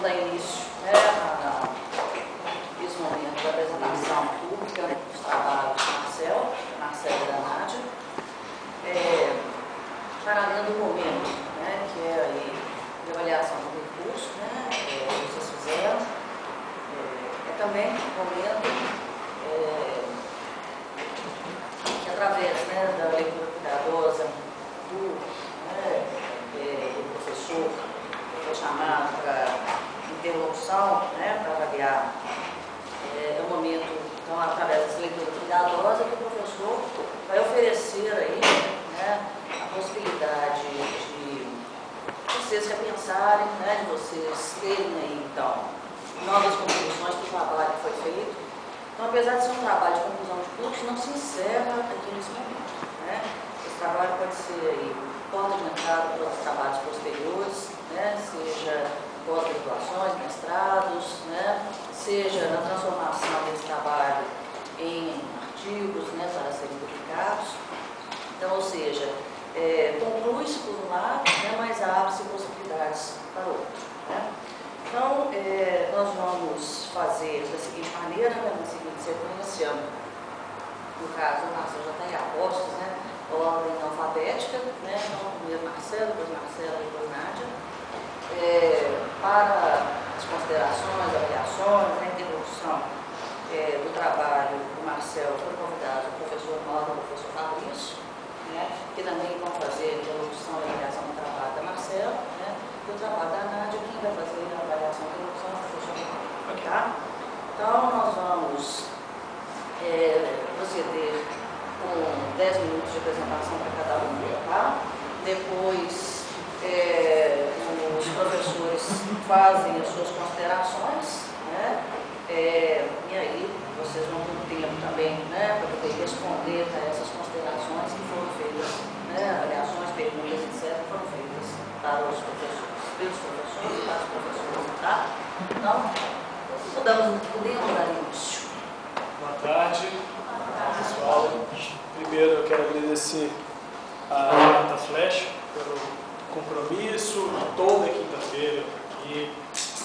dar início, né, esse momento da apresentação pública dos trabalhos do Marcelo e da Nádia, para além do momento, né, que é aí de avaliação do recurso, né, que vocês fizeram, também um momento que, através, né, da leitura cuidadosa do professor, que foi chamado para interlocução, né, para avaliar, é um momento, então, através dessa leitura cuidadosa, que o professor vai oferecer aí, né, a possibilidade de vocês repensarem, né, de vocês terem aí, então, novas conclusões do trabalho que foi feito. Então, apesar de ser um trabalho de conclusão de curso, não se encerra aqui nesse momento, né? Esse trabalho pode ser aí porta de entrada para os trabalhos posteriores, né? Seja pós-graduações, mestrados, né? Seja na transformação desse trabalho em artigos, né, para serem publicados. Então, ou seja, conclui-se por um lado, né, mas abre-se possibilidades para o outro, né? Então, nós vamos fazer da seguinte maneira, né, na seguinte sequência, no caso, o Marcelo já está em apostos, né, ordem alfabética, né, então, primeiro Marcelo, depois Marcela, depois Nádia, para as considerações, avaliações, né, introdução do trabalho do Marcelo, foi convidado o professor Mauro e o professor Fabrício, né, que também vão fazer a introdução e avaliação do trabalho da Marcela, né, e o trabalho da Nádia, quem vai fazer a avaliação e introdução é o professor Mauro, tá? Então, nós vamos proceder com 10 minutos de apresentação para cada um, tá? Depois, os professores fazem as suas considerações, né? E aí, vocês vão ter tempo também, né, para poder responder a essas considerações que foram feitas, né, avaliações, perguntas, etc., foram feitas para os professores, pelos professores e para os professores, tá? Então, podemos dar início. Boa tarde, pessoal. Primeiro eu quero agradecer a Renata Flesch pelo compromisso de toda quinta-feira aqui,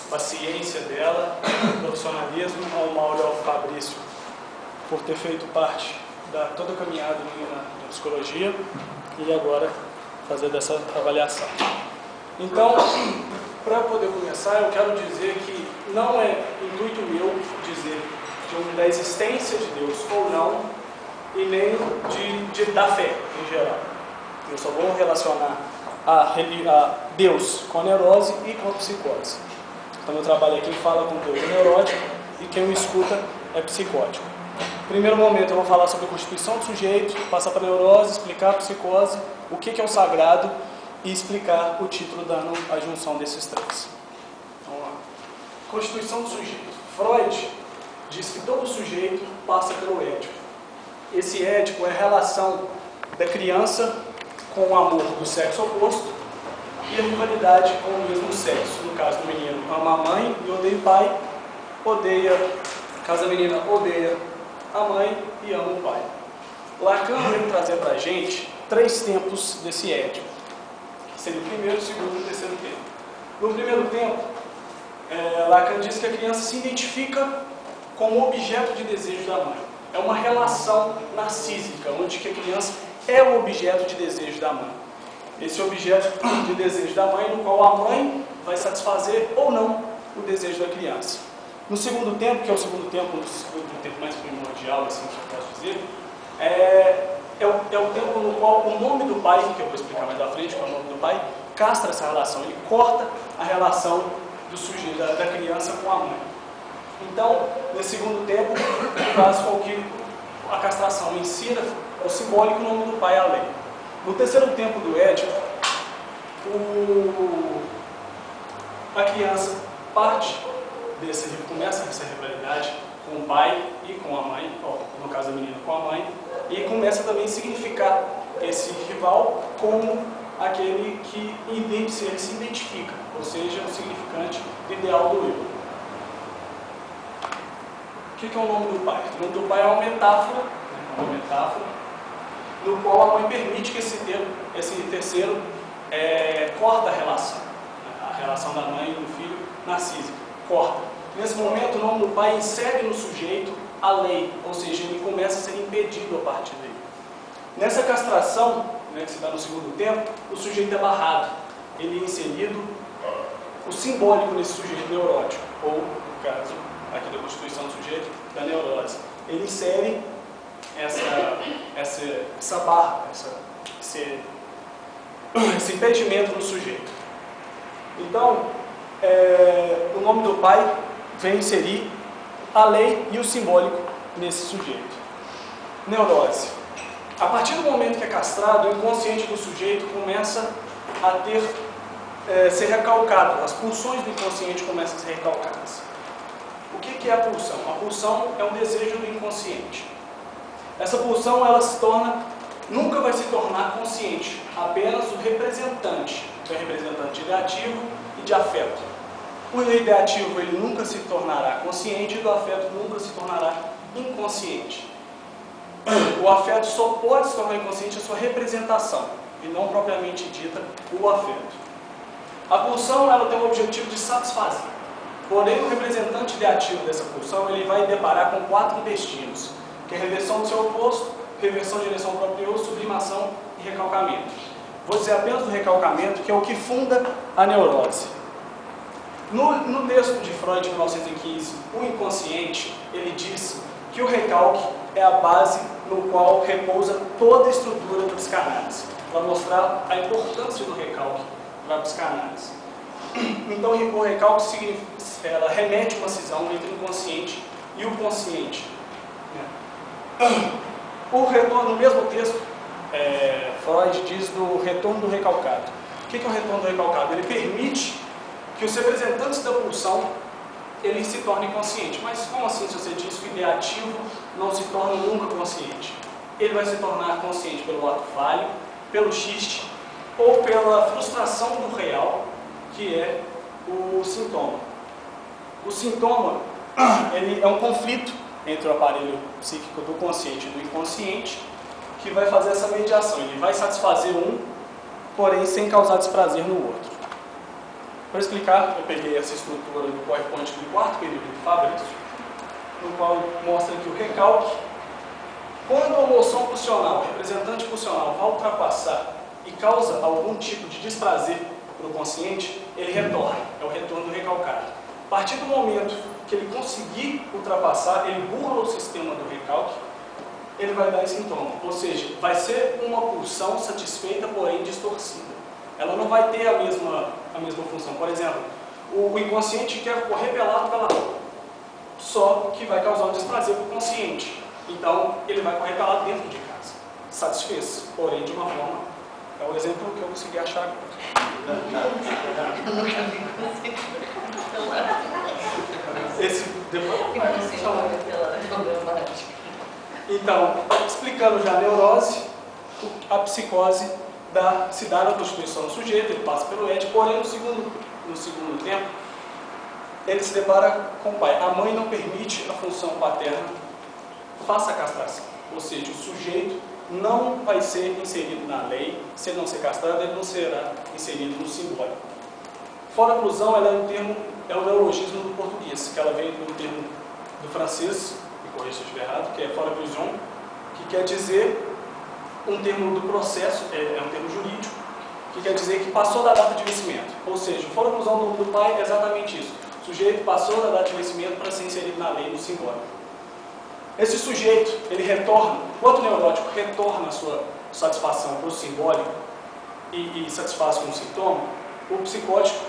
paciência dela, profissionalismo, ao Mauro e ao Fabrício por ter feito parte da toda a caminhada na psicologia e agora fazer dessa avaliação. Então, para poder começar, eu quero dizer que não é intuito meu dizer da existência de Deus ou não, e nem da fé em geral. Eu só vou relacionar a Deus com a neurose e com a psicose. Então, meu trabalho é quem fala com Deus é neurótico e quem o escuta é psicótico. Primeiro momento, eu vou falar sobre a constituição do sujeito, passar para a neurose, explicar a psicose, o que é o sagrado e explicar o título dando a junção desses três. Vamos lá. Constituição do sujeito. Freud diz que todo sujeito passa pelo édipo. Esse édipo é a relação da criança com o amor do sexo oposto e a rivalidade com o mesmo sexo. No caso do menino, ama a mãe e odeia o pai, no caso da menina, odeia a mãe e ama o pai. Lacan veio trazer para a gente 3 tempos desse édipo, que seria o primeiro, o segundo e o terceiro tempo. No primeiro tempo, Lacan diz que a criança se identifica como objeto de desejo da mãe. É uma relação narcísica, onde que a criança é o objeto de desejo da mãe. Esse objeto de desejo da mãe, no qual a mãe vai satisfazer ou não o desejo da criança. No segundo tempo, que é o segundo tempo mais primordial, assim que eu posso dizer, é o tempo no qual o nome do pai, que eu vou explicar mais à frente, qual é o nome do pai, castra essa relação, ele corta a relação do sujeito, da criança com a mãe. Então, nesse segundo tempo, faz com que a castração insira o simbólico o nome do pai à lei. No terceiro tempo do Édipo, a criança começa essa rivalidade com o pai e com a mãe, no caso a menina com a mãe, e começa também a significar esse rival como aquele que ele se identifica, ou seja, o significante do ideal do eu. O que é o nome do pai? O nome do pai é uma metáfora, no qual a mãe permite que esse terceiro corta a relação da mãe e do filho narcísica, corta. Nesse momento, o nome do pai insere no sujeito a lei, ou seja, ele começa a ser impedido a partir dele. Nessa castração, né, que se dá no segundo tempo, o sujeito é barrado. Ele é inserido o simbólico nesse sujeito neurótico, ou, no caso, aqui da constituição do sujeito, da neurose. Ele insere essa barra, esse impedimento no sujeito. Então, o nome do pai vem inserir a lei e o simbólico nesse sujeito. Neurose. A partir do momento que é castrado, o inconsciente do sujeito começa a ser recalcado. As pulsões do inconsciente começam a ser recalcadas. O que é a pulsão? A pulsão é um desejo do inconsciente. Essa pulsão, ela nunca vai se tornar consciente, apenas o representante, que é o representante ideativo e de afeto. O ideativo, ele nunca se tornará consciente, e do afeto nunca se tornará inconsciente. O afeto só pode se tornar inconsciente a sua representação, e não propriamente dita o afeto. A pulsão, ela tem o objetivo de satisfazer. Porém, o representante ideativo dessa pulsão, ele vai deparar com 4 destinos, que é reversão do seu oposto, reversão de direção ao próprio eu, sublimação e recalcamento. Vou dizer apenas do recalcamento, que é o que funda a neurose. No texto de Freud, de 1915, O Inconsciente, ele diz que o recalque é a base no qual repousa toda a estrutura da psicanálise, para mostrar a importância do recalque para a psicanálise. Então, o recalque ela remete a uma cisão entre o inconsciente e o consciente. O retorno, no mesmo texto, Freud diz do retorno do recalcado. O que é o retorno do recalcado? Ele permite que os representantes da pulsão ele se tornem conscientes. Mas como assim, se você diz que o ideativo não se torna nunca consciente? Ele vai se tornar consciente pelo ato falho, pelo xiste ou pela frustração do real, que é o sintoma. O sintoma ele é um conflito entre o aparelho psíquico do consciente e do inconsciente, que vai fazer essa mediação. Ele vai satisfazer um, porém sem causar desprazer no outro. Para explicar, eu peguei essa estrutura do PowerPoint do 4º período de Fabris, no qual mostra que o recalque, quando a emoção pulsional, representante pulsional, vai ultrapassar e causa algum tipo de desprazer para o consciente, ele retorna, é o retorno do recalcado. A partir do momento que ele conseguir ultrapassar, ele burla o sistema do recalque, ele vai dar esse sintoma. Ou seja, vai ser uma pulsão satisfeita, porém distorcida. Ela não vai ter a mesma função. Por exemplo, o inconsciente quer correr pelado pela rua, só que vai causar um desprazer para o consciente. Então, ele vai correr pelado dentro de casa. Satisfez, porém de uma forma... É o exemplo que eu consegui achar agora. Então, explicando já a neurose, a psicose se dá na constituição do sujeito, ele passa pelo ED, porém no segundo tempo, ele se depara com o pai. A mãe não permite a função paterna faça a castração, ou seja, o sujeito não vai ser inserido na lei, se ele não ser castrado, ele não será inserido no simbólico. Fora-clusão, ela é um neologismo do português, que ela veio do termo do francês, me corrija se eu estiver errado, que é fora-clusão, que quer dizer um termo do processo, é um termo jurídico, que quer dizer que passou da data de vencimento. Ou seja, fora-clusão do nome do pai é exatamente isso. O sujeito passou da data de vencimento para ser inserido na lei, no simbólico. Esse sujeito, ele retorna, enquanto o neurótico retorna a sua satisfação para o simbólico e satisfaz com o sintoma, o psicótico,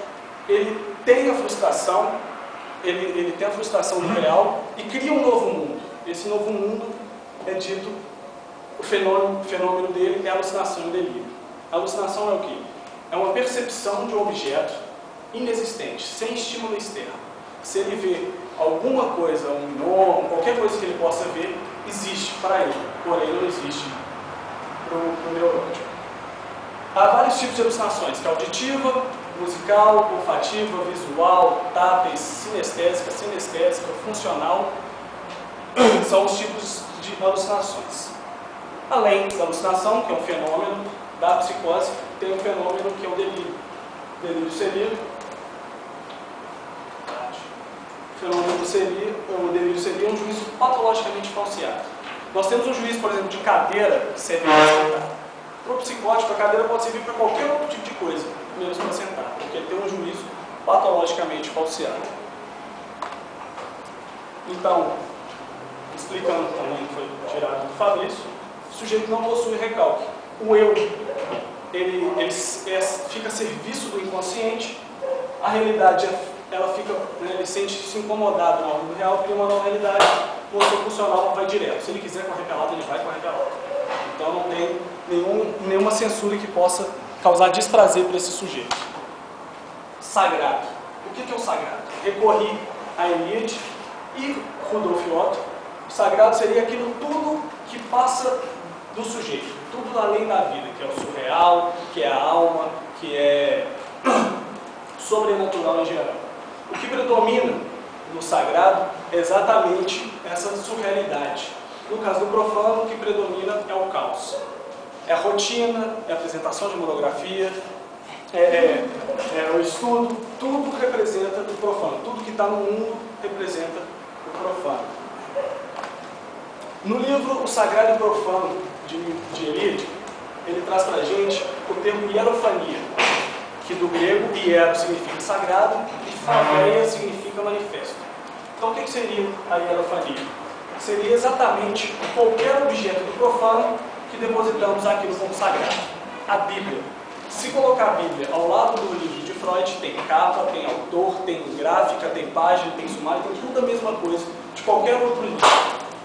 ele tem a frustração, ele tem a frustração do real e cria um novo mundo. Esse novo mundo é dito, o fenômeno dele é alucinação e delírio. A alucinação é o quê? É uma percepção de um objeto inexistente, sem estímulo externo. Se ele vê alguma coisa, um gnomo, qualquer coisa que ele possa ver, existe para ele, porém não existe para o neurótico. Há vários tipos de alucinações, que é auditiva, musical, olfativa, visual, táteis, sinestésica, funcional, são os tipos de alucinações. Além da alucinação, que é um fenômeno da psicose, tem um fenômeno que é o delírio. Delírio celíaco fenômeno seria, o delírio seria um juízo patologicamente falseado. Nós temos um juízo, por exemplo, de cadeira que serve para sentar. Para o psicótico, a cadeira pode servir para qualquer outro tipo de coisa, menos para sentar, porque ele tem um juízo patologicamente falseado. Então, explicando também que foi tirado do Fabrício, o sujeito não possui recalque. O eu, ele fica a serviço do inconsciente, a realidade, ela fica, né, ele sente-se incomodado na hora do real, porque uma nova realidade, o seu funcional vai direto. Se ele quiser correr pelado, ele vai correr pelado. Então não tem nenhuma censura que possa causar desprazer para esse sujeito. Sagrado. O que é o sagrado? Recorri a Eliade e Rudolf Otto. O sagrado seria aquilo tudo que passa do sujeito, tudo além da vida, que é o surreal, que é a alma, que é sobrenatural em geral. O que predomina no sagrado é exatamente essa surrealidade. No caso do profano, o que predomina é o caos. É a rotina, é a apresentação de monografia, é o estudo, tudo representa o profano. Tudo que está no mundo representa o profano. No livro O Sagrado e Profano, de Eliade, ele traz para a gente o termo hierofania, que do grego hiero significa sagrado e phaneia significa manifesto. Então o que seria a hierofania? Seria exatamente qualquer objeto do profano que depositamos aquilo como sagrado. A Bíblia. Se colocar a Bíblia ao lado do livro de Freud, tem capa, tem autor, tem gráfica, tem página, tem sumário, tem tudo a mesma coisa de qualquer outro livro.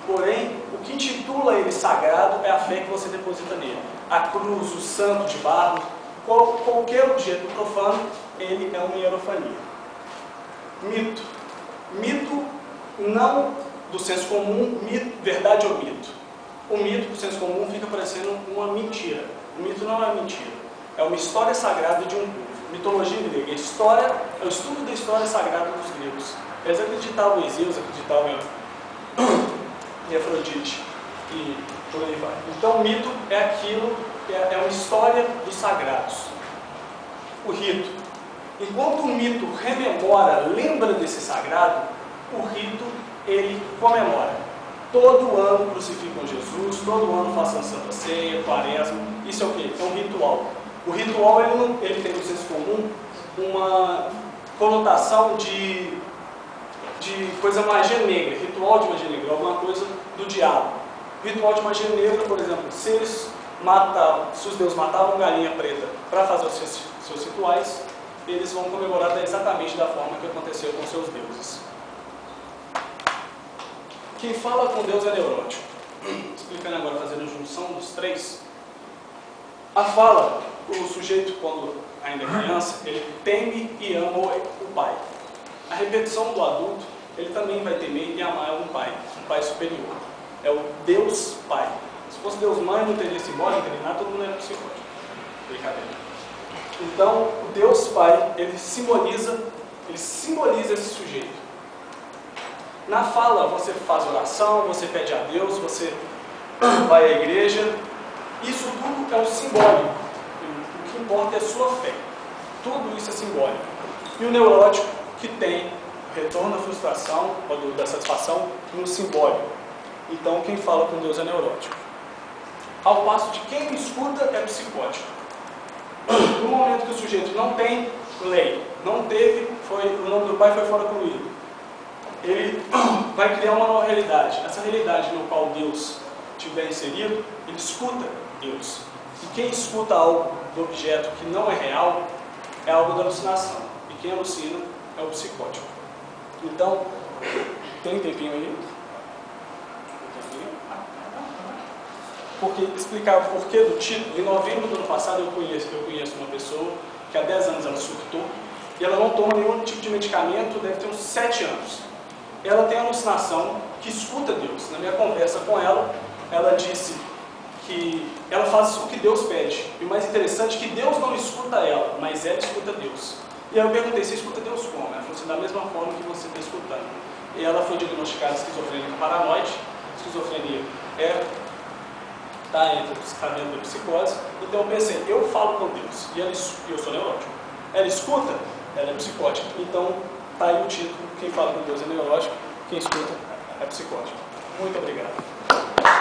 Porém, o que intitula ele sagrado é a fé que você deposita nele. A cruz, o santo de barro, qualquer objeto profano, ele é uma hierofania. Mito. Mito não do senso comum, mito, verdade ou mito. O mito do senso comum fica parecendo uma mentira. O mito não é mentira. É uma história sagrada de um povo. Mitologia grega. A história é o estudo da história sagrada dos gregos. Eles acreditavam em Zeus, acreditavam em Afrodite e por aí vai. Então o mito é aquilo, é uma história dos sagrados. O rito. Enquanto o mito rememora, lembra desse sagrado, o rito, ele comemora. Todo ano crucificam Jesus, todo ano façam Santa Ceia, Quaresma. Isso é o quê? É um ritual. O ritual, ele tem no senso comum uma conotação de coisa magia negra, ritual de magia negra, alguma coisa do diabo. Ritual de magia negra, por exemplo, se os deuses matavam galinha preta para fazer os seus rituais, eles vão comemorar exatamente da forma que aconteceu com seus deuses. Quem fala com Deus é neurótico. Explicando agora, fazendo a junção dos três. A fala, o sujeito, quando ainda é criança, ele teme e ama o pai. A repetição do adulto, ele também vai temer e amar um pai superior. É o Deus Pai. Se fosse Deus Mãe, não teria simbólico, não teria nada, todo mundo era psicótico. Brincadeira. Então, o Deus Pai, ele simboliza esse sujeito. Na fala, você faz oração, você pede a Deus, você vai à igreja. Isso tudo é um simbólico. O que importa é a sua fé. Tudo isso é simbólico. E o neurótico, que tem retorno à frustração, ou da satisfação, no simbólico. Então, quem fala com Deus é neurótico. Ao passo de quem escuta é psicótico. No momento que o sujeito não tem lei, não teve, o nome do pai foi fora concluído, ele vai criar uma nova realidade. Essa realidade no qual Deus estiver inserido, ele escuta Deus. E quem escuta algo do objeto que não é real, é algo da alucinação. E quem alucina é o psicótico. Então, tem um tempinho aí? Porque explicar o porquê do título. Em novembro do ano passado eu conheço uma pessoa que há 10 anos ela surtou e ela não toma nenhum tipo de medicamento, deve ter uns 7 anos. Ela tem alucinação que escuta Deus. Na minha conversa com ela, ela disse que ela faz o que Deus pede. E o mais interessante é que Deus não escuta ela, mas ela escuta Deus. E aí eu perguntei, você escuta Deus como? Ela falou assim, da mesma forma que você está escutando. E ela foi diagnosticada esquizofrênica paranoide. Esquizofrenia está dentro da psicose. Então eu pensei, eu falo com Deus, e eu sou neurótico. Ela escuta, ela é psicótica. Então Está aí o título, quem fala com Deus é neurótico, quem escuta é psicótico. Muito obrigado.